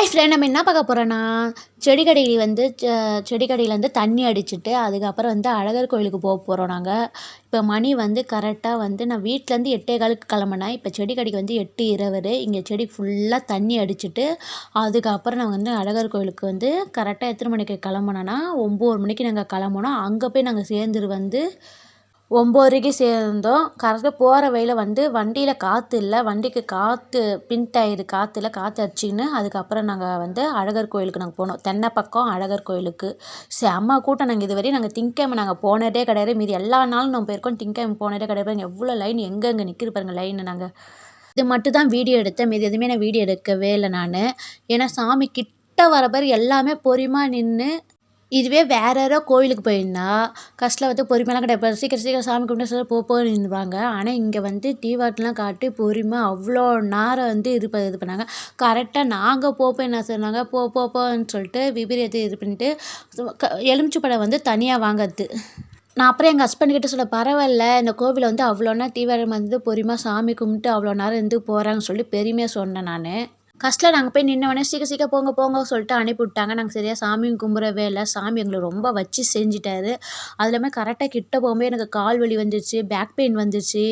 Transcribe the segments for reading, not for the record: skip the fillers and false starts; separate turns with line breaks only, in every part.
Hi friend, நம்ம என்ன பார்க்க போகிறோன்னா, செடி கடையில் வந்து தண்ணி அடிச்சுட்டு அதுக்கப்புறம் வந்து அழகர் கோயிலுக்கு போகிறோம் நாங்கள். இப்போ மணி வந்து கரெக்டாக வந்து நான் வீட்டிலேருந்து 8:15க்கு கிளம்புனேன். இப்போ செடி கடைக்கு வந்து 8:20. இங்கே செடி ஃபுல்லாக தண்ணி அடிச்சுட்டு அதுக்கப்புறம் நாங்கள் வந்து அழகர் கோயிலுக்கு வந்து கரெக்டாக எத்தனை மணிக்கு கிளம்புனோன்னா 9 மணிக்கு நாங்கள் கிளம்புனோம். அங்கே போய் நாங்கள் சேர்ந்துரு வந்து 9:30க்கு சேர்ந்தோம். கரெக்டாக போகிற வழியில வந்து வண்டியில் காற்று இல்லை. வண்டிக்கு காற்று பின் டயரு காற்று இல்லை. காற்று அடிச்சிக்கின்னு அதுக்கப்புறம் நாங்கள் வந்து அழகர் கோயிலுக்கு நாங்கள் போனோம். தென்னைப்பக்கம் அழகர் கோயிலுக்கு செம்ம கூட்டம். நாங்கள் திங்கக்கிழமை நாங்கள் போனதே கிடையாது. மீதி எல்லா நாளும் நம்ம போயிருக்கோம். திங்கக்கிழமை போனதே கிடையாது. பாருங்க எவ்வளோ லைன், எங்கெங்கே நிற்கிது பாருங்கள் லைன். நாங்கள் இது மட்டும் தான் வீடியோ எடுத்தேன். மீதி எதுவுமே நான் வீடியோ எடுக்கவே இல்லை நான். ஏன்னா சாமி கிட்ட வர பாரு எல்லாமே பொறுமையாக நின்று. இதுவே வேறு யாரோ கோயிலுக்கு போயிருந்தா கஷ்டம் வந்து பொறுமையெல்லாம் கிடையாது. சீக்கிரம் சாமி கும்பிட்டு போன்னு நின்றுவாங்க. ஆனால் இங்கே வந்து டிவாட்லாம் காட்டி பொறுமை அவ்வளோ நேரம் வந்து இது பண்ணாங்க. கரெக்டாக நாங்கள் போப்போம் என்ன சொன்னாங்க, போன்னு சொல்லிட்டு விபரீதத்தை இது பண்ணிட்டு எலுமிச்சை பழம் வந்து தனியாக வாங்கிறது. நான் அப்புறம் எங்கள் ஹஸ்பண்ட்கிட்ட சொல்ல, பரவாயில்ல இந்த கோவிலை வந்து அவ்வளோ நேரம் டிவாட்டம் வந்து பொறுமையாக சாமி கும்பிட்டு அவ்வளோ நேரம் இருந்து போகிறாங்கன்னு சொல்லி பெருமையாக சொன்னேன் நான். கஷ்டம் நாங்கள் போய் நின்னவொடனே சீக்கிரம் போங்க சொல்லிட்டு அனுப்பிவிட்டாங்க. நாங்கள் சரியாக சாமியும் கும்பிடவே இல்லை. சாமி எங்களை ரொம்ப வச்சு செஞ்சிட்டாரு. அது இல்லாமல் கரெக்டாக கிட்ட போகும்போது எனக்கு கால் வலி வந்துச்சு, பேக் பெயின் வந்துச்சு,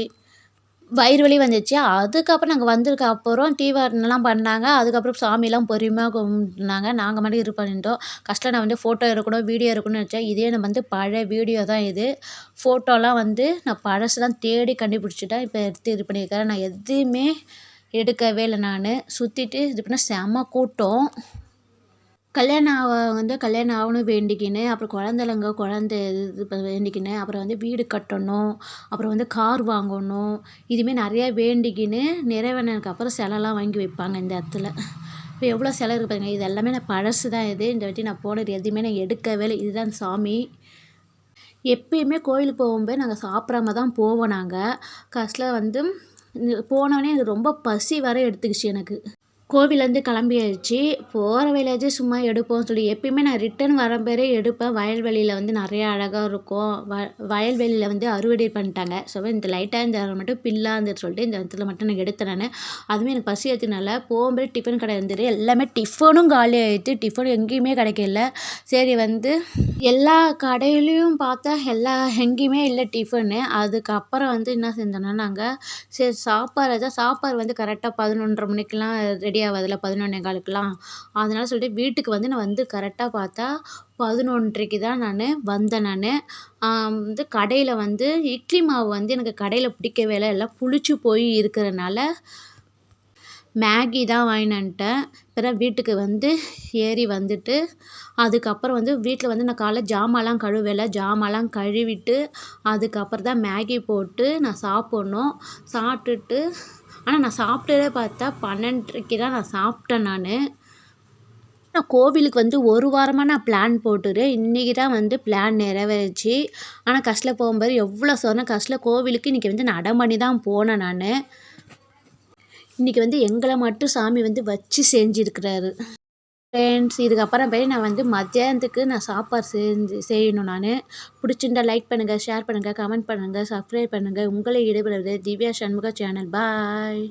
வயிறு வலி வந்துச்சு. அதுக்கப்புறம் நாங்கள் வந்ததுக்கு அப்புறம் தீவாரம்லாம் பண்ணாங்க. அதுக்கப்புறம் சாமிலாம் பொறுமையாக கும்பிட்னாங்க. நாங்கள் மட்டும் இது பண்ணிட்டோம். கஷ்டம் நான் வந்து ஃபோட்டோ எடுக்கணும், வீடியோ எடுக்கணும்னு நினச்சேன். இதே நான் வந்து பழைய வீடியோ தான் இது. ஃபோட்டோலாம் வந்து நான் பழசுலாம் தேடி கண்டுபிடிச்சிட்டேன். இப்போ எடுத்து இது பண்ணியிருக்கிறேன். நான் எதுவுமே எடுக்கவே இல்லை நான். சுற்றிட்டு இது பண்ண செம்ம கூட்டம். கல்யாணம் ஆகணும் வேண்டிக்கின்னு, அப்புறம் குழந்த இது வேண்டிக்கின்னு, அப்புறம் வந்து வீடு கட்டணும், அப்புறம் வந்து கார் வாங்கணும், இதுமாரி நிறையா வேண்டிக்கின்னு நிறைவேறினதுக்கப்புறம் சிலைலாம் வாங்கி வைப்பாங்க இந்த இடத்துல. இப்போ எவ்வளோ சிலை இருக்குது பாருங்க. இது எல்லாமே நான் பழசு தான் இது. இந்த வாட்டி நான் போனது எதுவுமே நான் எடுக்கவே இல்லை. இதுதான் சாமி. எப்பயுமே கோயிலுக்கு போகும்போது நாங்கள் சாப்பிடாம தான் போவோம் நாங்கள். கடைசியில் வந்து போனோடனே எனக்கு ரொம்ப பசி வர எடுத்துக்கிச்சு எனக்கு. கோவிலேருந்து கிளம்பியாச்சு. போகிற வழியாச்சும் சும்மா எடுப்போம்னு சொல்லி எப்பயுமே நான் ரிட்டர்ன் வர பேரே எடுப்பேன். வயல்வெளியில் வந்து நிறையா அழகாக இருக்கும். வயல்வெளியில் வந்து அறுவடை பண்ணிட்டாங்க. ஸோ இந்த லைட்டாக இந்த மட்டும் பில்லாக இருந்துட்டு சொல்லிட்டு இந்த இடத்துல மட்டும் நான் எடுத்தேன் நான். அதுவுமே எனக்கு பசி எடுத்தனால போகும்போது டிஃபன் கடை இருந்தது. எல்லாமே டிஃபனும் காலி ஆகிடுச்சு. டிஃபன் எங்கேயுமே கிடைக்கல. சரி வந்து எல்லா கடையிலையும் பார்த்தா எங்கேயுமே இல்லை டிஃபனு. அதுக்கப்புறம் வந்து என்ன செஞ்சோன்னா நாங்கள் சரி சாப்பாடு வந்து கரெக்டாக 11:30 மணிக்கெலாம் ரெடி ஆகாதுல்ல, 11:15க்குலாம். அதனால சொல்லிட்டு வீட்டுக்கு வந்து நான் வந்து கரெக்டாக பார்த்தா 11:30க்கு தான் நான் வந்தேன் நான். வந்து கடையில் வந்து இட்லி மாவு வந்து எனக்கு கடையில் பிடிக்கவே இல்லை. எல்லாம் புளிச்சு போய் இருக்கிறனால மேகி தான் வாங்கின்னு வந்துட்டேன். அப்புறம் வீட்டுக்கு வந்து ஏறி வந்துட்டு அதுக்கப்புறம் வந்து வீட்டில் வந்து நான் காலைல ஜாமான்லாம் கழுவிட்டு அதுக்கப்புறம் தான் மேகி போட்டு நான் சாப்பிட்ணும். சாப்பிட்டுட்டு ஆனால் நான் சாப்பிட்டதே பார்த்தா 12:30க்கு தான் நான் சாப்பிட்டேன் நான். நான் கோவிலுக்கு வந்து ஒரு வாரமாக நான் பிளான் போட்டுரு. இன்றைக்கி தான் வந்து பிளான் நிறைவேறுச்சு. ஆனால் கடைசியில் போகும்போது எவ்வளோ சொன்னேன். கடைசியில் கோவிலுக்கு இன்றைக்கி வந்து நட பண்ணி தான் போனேன் நான். இன்றைக்கி வந்து எங்களை மட்டும் சாமி வந்து வச்சு செஞ்சுருக்கிறாரு. ஃப்ரெண்ட்ஸ், இதுக்கப்புறம் போய் நான் வந்து மத்தியானத்துக்கு நான் சாப்பாடு செய்யணும் நான். பிடிச்சிருந்தா லைக் பண்ணுங்கள், ஷேர் பண்ணுங்கள், கமெண்ட் பண்ணுங்கள், சப்ஸ்கிரைப் பண்ணுங்கள். உங்களை ஈடுபடுவது திவ்யா சண்முகா சேனல். பாய்.